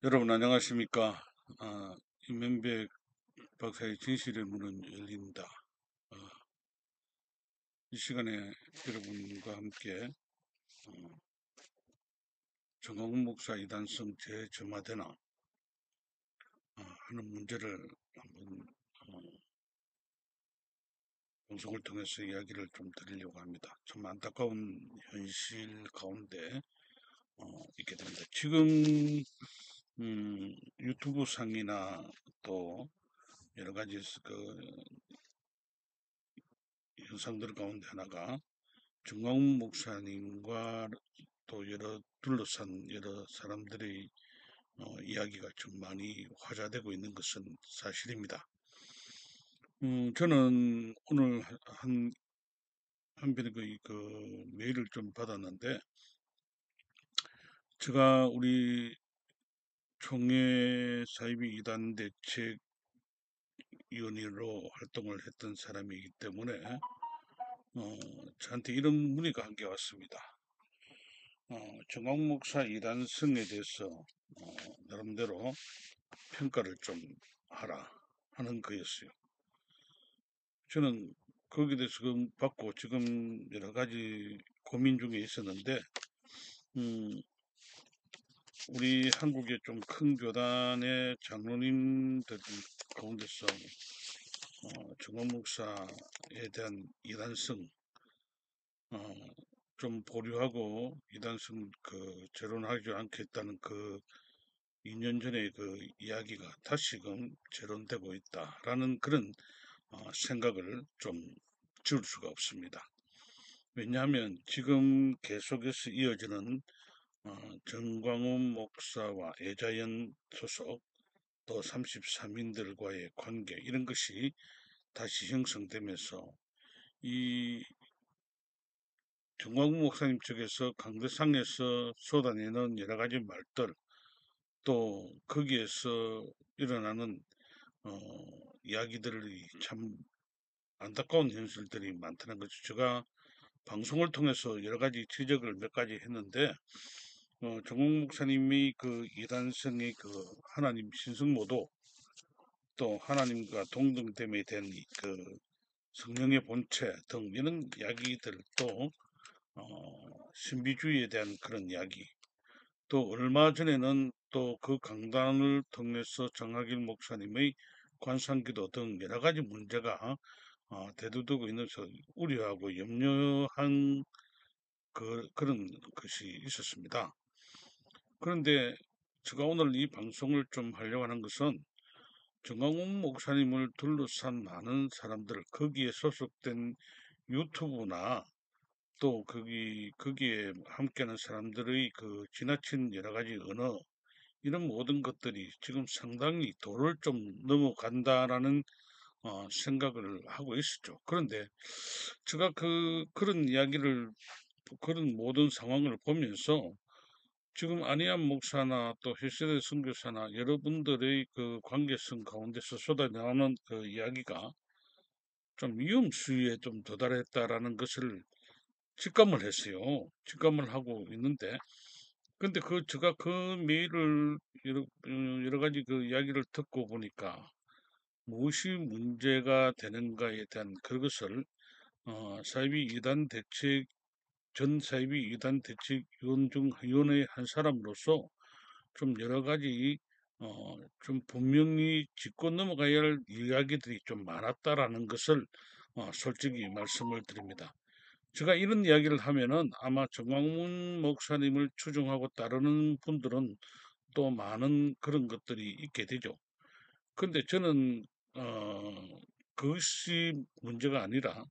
여러분 안녕하십니까? 임명백 박사의 진실의 문은 열린다. 어, 이 시간에 여러분과 함께 정광훈 목사 이단성 재점화되나 하는 문제를 한번 방송을 통해서 이야기를 좀 드리려고 합니다. 좀 안타까운 현실 가운데 있게 됩니다. 지금 유튜브 상이나 또 여러 가지 현상들 가운데 하나가 정광훈 목사님과 또 둘러싼 여러 사람들의 이야기가 좀 많이 화제되고 있는 것은 사실입니다. 저는 오늘 한편의 그 메일을 좀 받았는데, 제가 우리 총회 사이비 이단 대책위원회로 활동을 했던 사람이기 때문에 저한테 이런 문의가 한 게 왔습니다. 정광 목사 이단성에 대해서 나름대로 평가를 좀 하라 하는 거였어요. 저는 거기에 대해서 받고 지금 여러 가지 고민 중에 있었는데, 음, 우리 한국의 좀 큰 교단의 장로님들 가운데서 정원 목사에 대한 이단성, 어, 좀 보류하고 이단성 재론하지 않겠다는 2년 전의 그 이야기가 다시금 재론되고 있다라는 그런 생각을 좀 지울 수가 없습니다. 왜냐하면 지금 계속해서 이어지는 정광훈 목사와 애자연 소속 또 33인들과의 관계 이런 것이 다시 형성되면서 이 정광훈 목사님 측에서 강대상에서 쏟아내는 여러 가지 말들 또 거기에서 일어나는 어, 이야기들이 참 안타까운 현실들이 많다는 거죠. 제가 방송을 통해서 여러 가지 지적을 몇 가지 했는데, 정국 목사님이 그 이단성의 하나님 신성모도 또 하나님과 동등됨에 대한 성령의 본체 등 이런 이야기들도 신비주의에 대한 그런 이야기 또 얼마 전에는 또 그 강단을 통해서 정학일 목사님의 관상기도 등 여러 가지 문제가 대두되고 있는 우려하고 염려한 그런 것이 있었습니다. 그런데 제가 오늘 이 방송을 좀 하려고 하는 것은 정광훈 목사님을 둘러싼 많은 사람들, 거기에 소속된 유튜브나 또 거기에 함께하는 사람들의 그 지나친 여러 가지 언어, 이런 모든 것들이 지금 상당히 도를 좀 넘어간다라는 생각을 하고 있었죠. 그런데 제가 그런 이야기를, 그런 모든 상황을 보면서 지금 안희안 목사나 또 헬세대 선교사나 여러분들의 그 관계성 가운데서 쏟아나오는 그 이야기가 좀 위험수위에 좀 도달했다라는 것을 직감을 했어요. 직감을 하고 있는데, 근데 제가 그 메일을 여러 가지 그 이야기를 듣고 보니까 무엇이 문제가 되는가에 대한 그것을 사이비 이단 대책 전 사이비 이단 대책위원 중 위원의 한 사람으로서 좀 여러 가지 좀 분명히 짚고 넘어가야 할 이야기들이 좀 많았다라는 것을 솔직히 말씀을 드립니다. 제가 이런 이야기를 하면은 아마 정광훈 목사님을 추종하고 따르는 분들은 또 많은 그런 것들이 있게 되죠. 근데 저는 그것이 문제가 아니라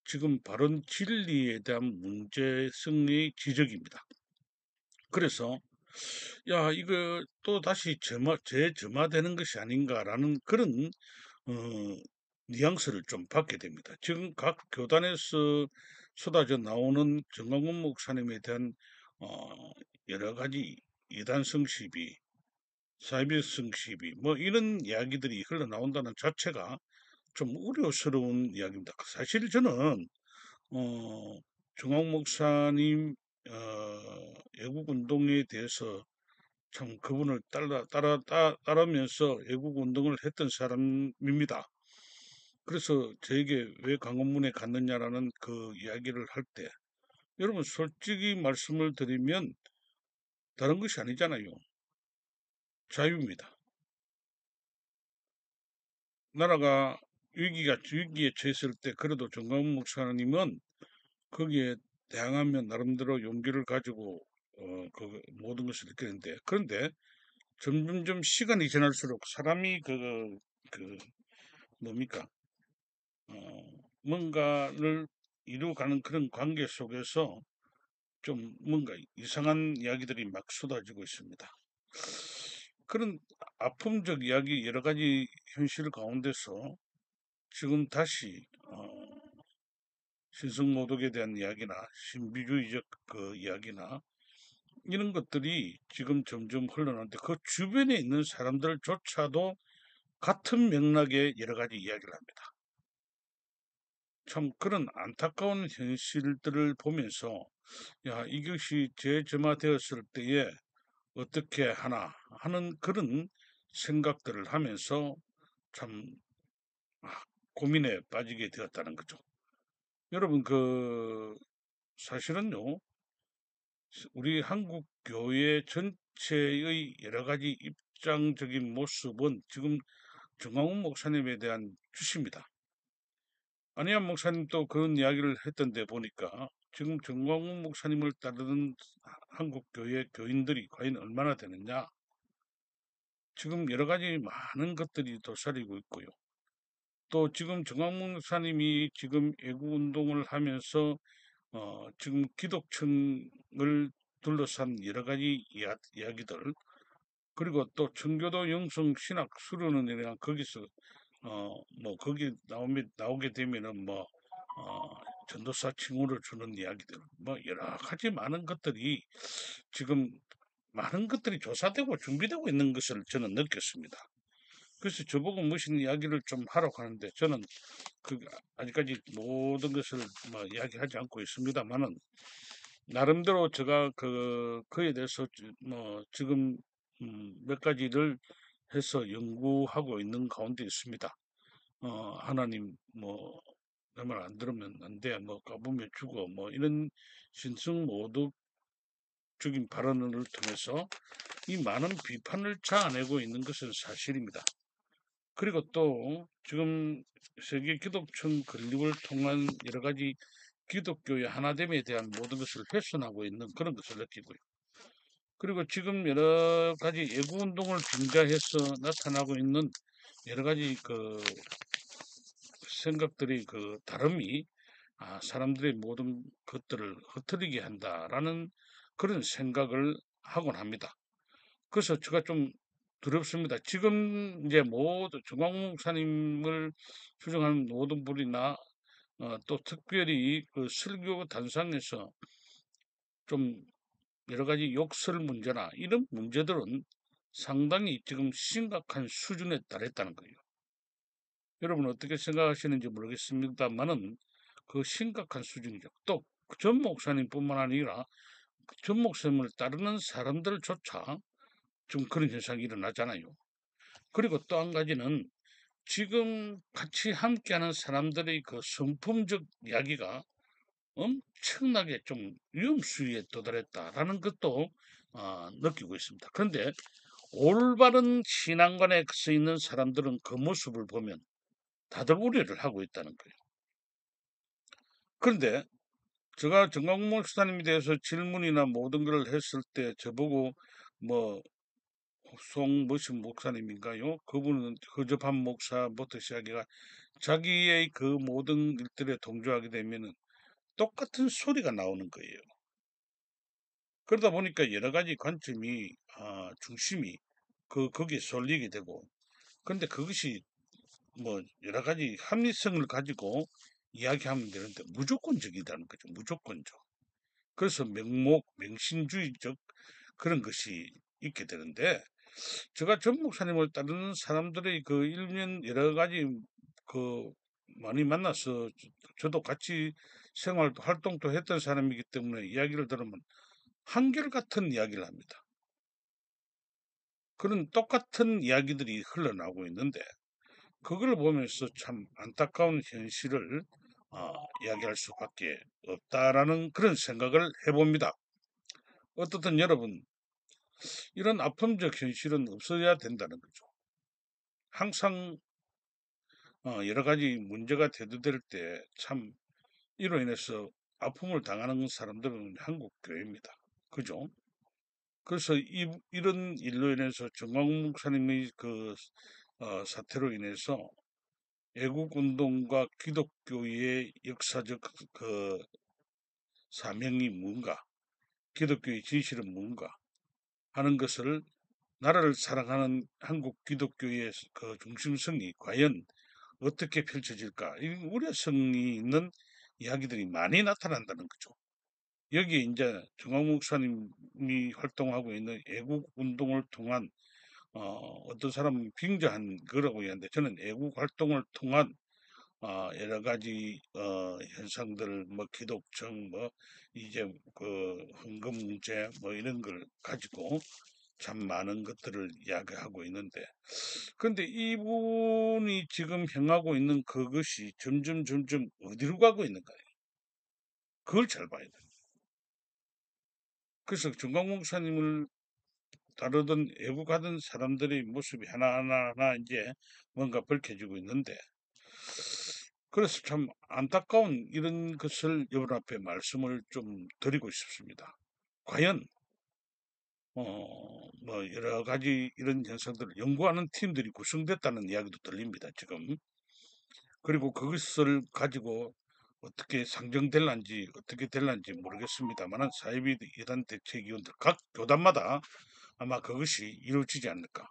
지금 바른 진리에 대한 문제성의 지적입니다. 그래서 야, 이거 또 다시 재점화되는 것이 아닌가라는 그런 어, 뉘앙스를 좀 받게 됩니다. 지금 각 교단에서 쏟아져 나오는 정광훈 목사님에 대한 여러 가지 이단성 시비, 사이비성 시비, 뭐 이런 이야기들이 흘러나온다는 자체가 좀 우려스러운 이야기입니다. 사실 저는 정광훈 목사님 외국 운동에 대해서 참 그분을 따르면서 애국 운동을 했던 사람입니다. 그래서 저에게 왜 강원문에 갔느냐라는 그 이야기를 할 때, 여러분 솔직히 말씀을 드리면 다른 것이 아니잖아요. 자유입니다. 나라가 위기에 처했을 때 그래도 정광훈 목사님은 거기에 대항하면 나름대로 용기를 가지고 그 모든 것을 느끼는데, 그런데 점점점 시간이 지날수록 사람이 그 뭡니까 뭔가를 이루어가는 그런 관계 속에서 좀 뭔가 이상한 이야기들이 막 쏟아지고 있습니다. 그런 아픔적 이야기 여러 가지 현실 가운데서 지금 다시 신성모독에 대한 이야기나 신비주의적 그 이야기나 이런 것들이 지금 점점 흘러나는데 그 주변에 있는 사람들조차도 같은 맥락의 여러 가지 이야기를 합니다. 참 그런 안타까운 현실들을 보면서 야, 이것이 재점화되었을 때에 어떻게 하나 하는 그런 생각들을 하면서 참 고민에 빠지게 되었다는 거죠. 여러분, 사실은요, 우리 한국 교회 전체의 여러 가지 입장적인 모습은 지금 정광훈 목사님에 대한 주십니다. 안희안 목사님도 그런 이야기를 했던데 보니까 지금 정광훈 목사님을 따르는 한국 교회 교인들이 과연 얼마나 되느냐? 지금 여러 가지 많은 것들이 도사리고 있고요. 또 지금 정광훈 목사님이 지금 애국 운동을 하면서 지금 기독청을 둘러싼 여러 가지 이야기들, 그리고 또 청교도 영성 신학 수련원에 대한 거기서 뭐 거기 나오게 되면은 뭐 전도사 칭호를 주는 이야기들, 뭐 여러 가지 많은 것들이 지금 많은 것들이 조사되고 준비되고 있는 것을 저는 느꼈습니다. 그래서 저보고 무슨 이야기를 좀 하라고 하는데 저는 그 아직까지 모든 것을 뭐 이야기하지 않고 있습니다만은 나름대로 제가 그에 대해서 뭐 지금 몇 가지를 해서 연구하고 있는 가운데 있습니다. 하나님 뭐 내 말 안 들으면 안 돼, 뭐 까부면 죽어, 뭐 이런 신승모독적인 발언을 통해서 이 많은 비판을 자아내고 있는 것은 사실입니다. 그리고 또 지금 세계 기독청 건립을 통한 여러 가지 기독교의 하나됨에 대한 모든 것을 훼손하고 있는 그런 것을 느끼고요. 그리고 지금 여러 가지 애국 운동을 빙자해서 나타나고 있는 여러 가지 생각들이 다름이 사람들의 모든 것들을 흐트리게 한다라는 그런 생각을 하곤 합니다. 그래서 제가 좀 두렵습니다. 지금 이제 모두 정광훈 목사님을 추종하는 모든 분이나 또 특별히 그 설교 단상에서 좀 여러 가지 욕설 문제나 이런 문제들은 상당히 지금 심각한 수준에 달했다는 거예요. 여러분 어떻게 생각하시는지 모르겠습니다만은 그 심각한 수준이죠. 또 전 목사님뿐만 아니라 전 목사님을 따르는 사람들조차 좀 그런 현상이 일어나잖아요. 그리고 또 한 가지는 지금 같이 함께하는 사람들의 그 성품적 이야기가 엄청나게 좀 위험수위에 도달했다라는 것도 느끼고 있습니다. 그런데 올바른 신앙관에 서 있는 사람들은 그 모습을 보면 다들 우려를 하고 있다는 거예요. 그런데 제가 정광훈 목사님에 대해서 질문이나 모든 걸 했을 때 저보고 뭐 송무신 목사님인가요? 그분은 허접한 목사부터 시작해가 자기의 그 모든 일들에 동조하게 되면은 똑같은 소리가 나오는 거예요. 그러다 보니까 여러 가지 관점이 중심이 거기에 쏠리게 되고, 그런데 그것이 뭐 여러 가지 합리성을 가지고 이야기하면 되는데 무조건적이라는 거죠. 무조건적. 그래서 명신주의적 그런 것이 있게 되는데, 제가 전 목사님을 따르는 사람들의 그 일면 여러 가지 그 많이 만나서 저도 같이 생활도 활동도 했던 사람이기 때문에 이야기를 들으면 한결같은 이야기를 합니다. 그런 똑같은 이야기들이 흘러나오고 있는데 그걸 보면서 참 안타까운 현실을 이야기할 수밖에 없다라는 그런 생각을 해봅니다. 어떻든 여러분, 이런 아픔적 현실은 없어야 된다는 거죠. 항상 여러 가지 문제가 대두될 때 참 이로 인해서 아픔을 당하는 사람들은 한국 교회입니다. 그죠? 그래서 이런 일로 인해서 정광훈 목사님의 그 사태로 인해서 애국 운동과 기독교의 역사적 그 사명이 뭔가, 기독교의 진실은 뭔가 하는 것을 나라를 사랑하는 한국 기독교의 그 중심성이 과연 어떻게 펼쳐질까? 이 우려성이 있는 이야기들이 많이 나타난다는 거죠. 여기에 이제 정광 목사님이 활동하고 있는 애국 운동을 통한 어떤 사람은 빙자한 거라고 얘기하는데 저는 애국 활동을 통한 여러 가지 현상들 뭐 기독청 뭐 이제 그 헌금 문제 뭐 이런 걸 가지고 참 많은 것들을 이야기하고 있는데 그런데 이분이 지금 행하고 있는 그것이 점점 어디로 가고 있는가요? 그걸 잘 봐야 돼요. 그래서 정광 목사님을 다루던 애국하던 사람들의 모습이 하나하나 이제 뭔가 밝혀지고 있는데 그래서 참 안타까운 이런 것을 여러분 앞에 말씀을 좀 드리고 싶습니다. 과연 뭐 여러 가지 이런 현상들을 연구하는 팀들이 구성됐다는 이야기도 들립니다. 지금. 그리고 그것을 가지고 어떻게 상정될란지 어떻게 될란지 모르겠습니다만은 사이비 이단 대책위원들 각 교단마다 아마 그것이 이루어지지 않을까.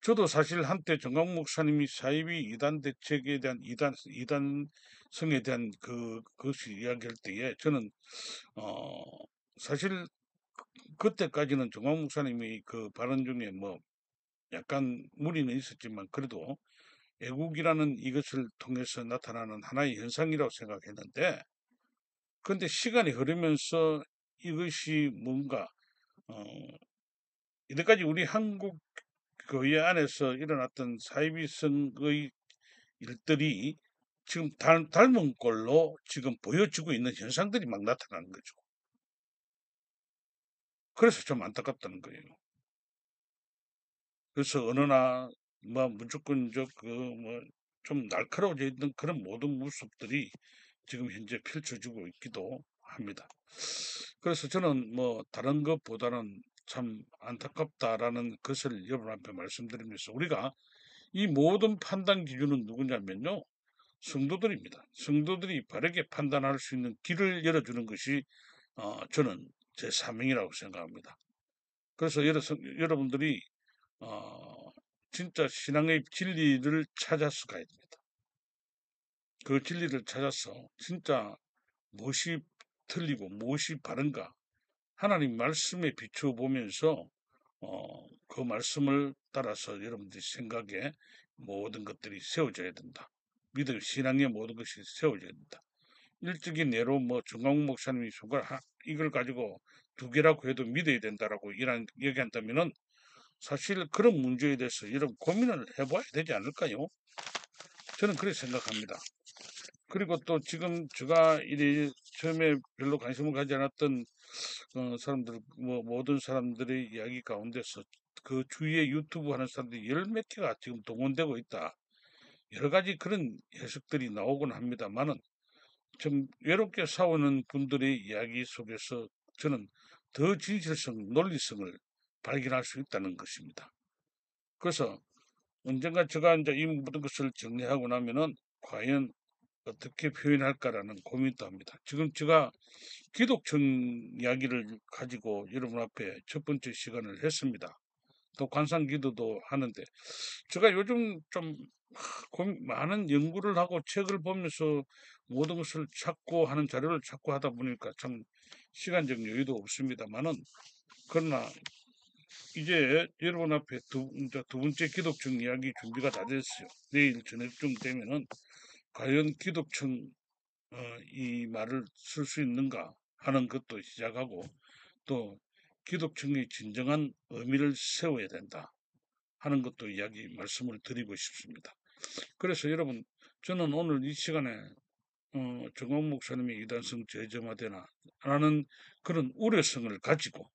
저도 사실 한때 정광 목사님이 사이비 이단 대책에 대한 이단성에 대한 그것이 이야기할 때에 저는 어 사실 그때까지는 정광 목사님이 그 발언 중에 뭐 약간 무리는 있었지만 그래도 애국이라는 이것을 통해서 나타나는 하나의 현상이라고 생각했는데 그런데 시간이 흐르면서 이것이 뭔가 어 이때까지 우리 한국 교회 안에서 일어났던 사이비성의 일들이 지금 닮은 꼴로 지금 보여지고 있는 현상들이 막 나타나는 거죠. 그래서 좀 안타깝다는 거예요. 그래서 어느 날 뭐 무조건적 그 뭐 좀 날카로워져 있는 그런 모든 모습들이 지금 현재 펼쳐지고 있기도 합니다. 그래서 저는 뭐 다른 것보다는 참 안타깝다라는 것을 여러분 앞에 말씀드리면서 우리가 이 모든 판단 기준은 누구냐면요. 성도들입니다. 성도들이 바르게 판단할 수 있는 길을 열어주는 것이 저는 제 사명이라고 생각합니다. 그래서 여러분들이 어, 진짜 신앙의 진리를 찾아서 가야 됩니다. 그 진리를 찾아서 진짜 무엇이 틀리고 무엇이 바른가 하나님 말씀에 비추어 보면서 그 말씀을 따라서 여러분들이 생각에 모든 것들이 세워져야 된다. 믿음, 신앙의 모든 것이 세워져야 된다. 일찍이 내로 뭐 정광훈 목사님이 이걸 가지고 두 개라고 해도 믿어야 된다라고 이런 얘기한다면은 사실 그런 문제에 대해서 이런 고민을 해봐야 되지 않을까요? 저는 그렇게 생각합니다. 그리고 또 지금 제가 이 처음에 별로 관심을 가지 않았던 사람들, 뭐 모든 사람들의 이야기 가운데서 그 주위에 유튜브 하는 사람들이 열 몇 개가 지금 동원되고 있다. 여러 가지 그런 해석들이 나오곤 합니다만은 좀 외롭게 싸우는 분들의 이야기 속에서 저는 더 진실성, 논리성을 발견할 수 있다는 것입니다. 그래서 언젠가 제가 이제 이 모든 것을 정리하고 나면은 과연 어떻게 표현할까라는 고민도 합니다. 지금 제가 기독청 이야기를 가지고 여러분 앞에 첫 번째 시간을 했습니다. 또 관상 기도도 하는데 제가 요즘 좀 많은 연구를 하고 책을 보면서 모든 것을 찾고 하는 자료를 찾고 하다 보니까 참 시간적 여유도 없습니다만은 그러나 이제 여러분 앞에 이제 두 번째 기독청 이야기 준비가 다 됐어요. 내일 저녁쯤 되면은 과연 기독청 이 말을 쓸 수 있는가 하는 것도 시작하고 또 기독청의 진정한 의미를 세워야 된다 하는 것도 말씀을 드리고 싶습니다. 그래서 여러분, 저는 오늘 이 시간에 정광 목사님의 이단성 재점화되나 라는 그런 우려성을 가지고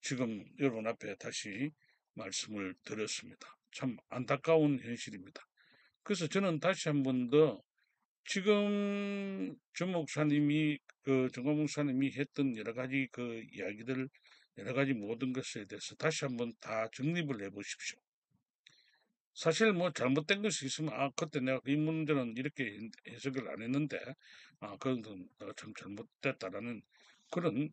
지금 여러분 앞에 다시 말씀을 드렸습니다. 참 안타까운 현실입니다. 그래서 저는 다시 한 번 더 지금 정광 목사님이 했던 여러 가지 그 이야기들, 여러 가지 모든 것에 대해서 다시 한번 다 정립을 해 보십시오. 사실 뭐 잘못된 것이 있으면, 그때 내가 이 문제는 이렇게 해석을 안 했는데, 그건 참 잘못됐다라는 그런,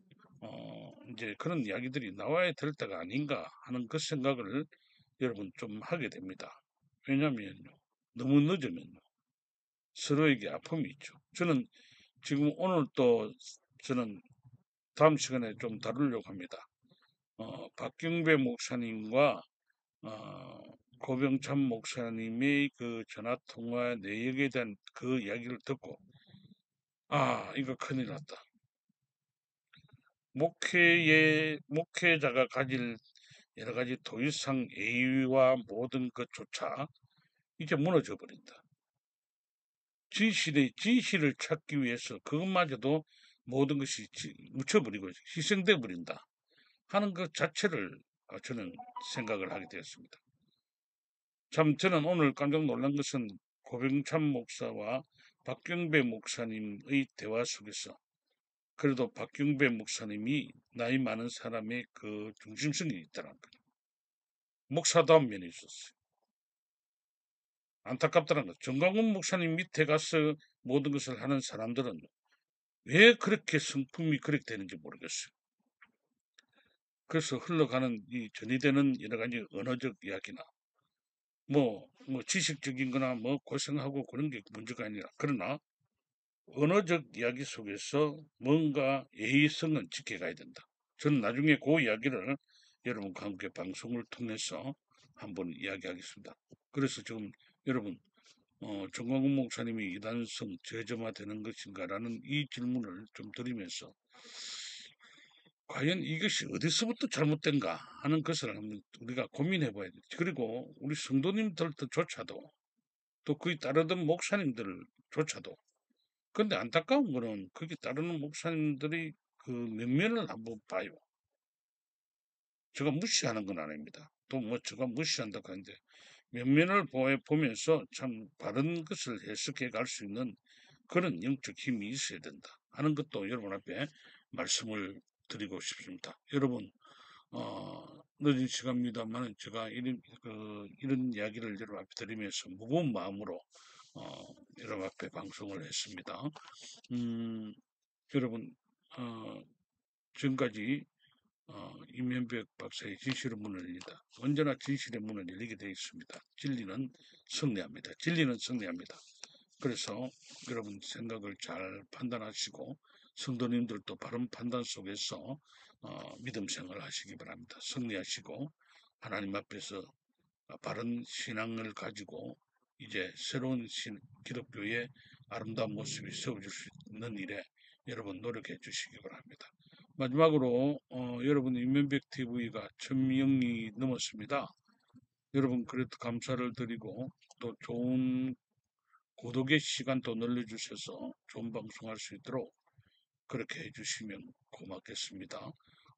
이제 그런 이야기들이 나와야 될 때가 아닌가 하는 그 생각을 여러분 좀 하게 됩니다. 왜냐면요, 너무 늦으면요, 서로에게 아픔이 있죠. 저는 지금 오늘 또 저는 다음 시간에 좀 다루려고 합니다. 박경배 목사님과 어, 고병찬 목사님의 그 전화 통화 내역에 대한 그 이야기를 듣고, 이거 큰일 났다. 목회자가 가질 여러 가지 도의상 예의와 모든 것조차 이제 무너져 버린다. 진실을 찾기 위해서 그것마저도 모든 것이 묻혀버리고 희생돼 버린다 하는 것 자체를 저는 생각을 하게 되었습니다. 참 저는 오늘 깜짝 놀란 것은 고병찬 목사와 박경배 목사님의 대화 속에서 그래도 박경배 목사님이 나이 많은 사람의 그 중심성이 있더라고요. 목사다운 면이 있었어요. 안타깝더라는 거. 정광훈 목사님 밑에 가서 모든 것을 하는 사람들은 왜 그렇게 성품이 그렇게 되는지 모르겠어요. 그래서 흘러가는 이 전이되는 여러 가지 언어적 이야기나 뭐 지식적인 거나 뭐 고생하고 그런 게 문제가 아니라, 그러나 언어적 이야기 속에서 뭔가 예의성은 지켜가야 된다. 저는 나중에 그 이야기를 여러분과 함께 방송을 통해서 한번 이야기하겠습니다. 그래서 지금 여러분, 정광훈 목사님이 이단성 저점화되는 것인가라는 이 질문을 좀 드리면서 과연 이것이 어디서부터 잘못된가 하는 것을 한번 우리가 고민해 봐야 돼. 그리고 우리 성도님들조차도 또 그에 따르던 목사님들조차도, 근데 안타까운 거는 거기 따르는 목사님들이 그 면면을 한번 봐요. 제가 무시하는 건 아닙니다. 또 뭐 제가 무시한다고 하는데 면면을 보면서 참 바른 것을 해석해 갈 수 있는 그런 영적 힘이 있어야 된다 하는 것도 여러분 앞에 말씀을 드리고 싶습니다. 여러분, 늦은 시간입니다만 제가 이런 이야기를 여러분 앞에 드리면서 무거운 마음으로 여러분 앞에 방송을 했습니다. 음, 여러분, 어, 지금까지 임현백 박사의 진실의 문을 열린다. 언제나 진실의 문을 열리게 되어 있습니다. 진리는 승리합니다. 진리는 승리합니다. 그래서 여러분 생각을 잘 판단하시고 성도님들도 바른 판단 속에서 믿음 생활을 하시기 바랍니다. 승리하시고 하나님 앞에서 바른 신앙을 가지고 이제 새로운 기독교의 아름다운 모습이 세워질 수 있는 일에 여러분 노력해 주시기 바랍니다. 마지막으로 여러분 인면백 TV가 1000명이 넘었습니다. 여러분 그래도 감사를 드리고 또 좋은 구독의 시간도 늘려주셔서 좋은 방송할 수 있도록 그렇게 해주시면 고맙겠습니다.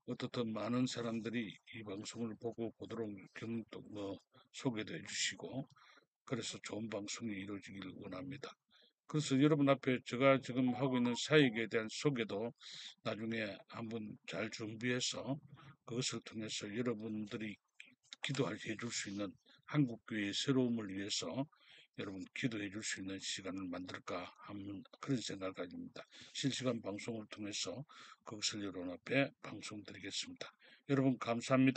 어떻든 많은 사람들이 이 방송을 보도록 소개도 해주시고 그래서 좋은 방송이 이루어지기를 원합니다. 그래서 여러분 앞에 제가 지금 하고 있는 사역에 대한 소개도 나중에 한번 잘 준비해서 그것을 통해서 여러분들이 기도해 줄 수 있는 한국교회의 새로움을 위해서 여러분 기도해 줄 수 있는 시간을 만들까 하는 그런 생각을 가집니다. 실시간 방송을 통해서 그것을 여러분 앞에 방송드리겠습니다. 여러분 감사합니다.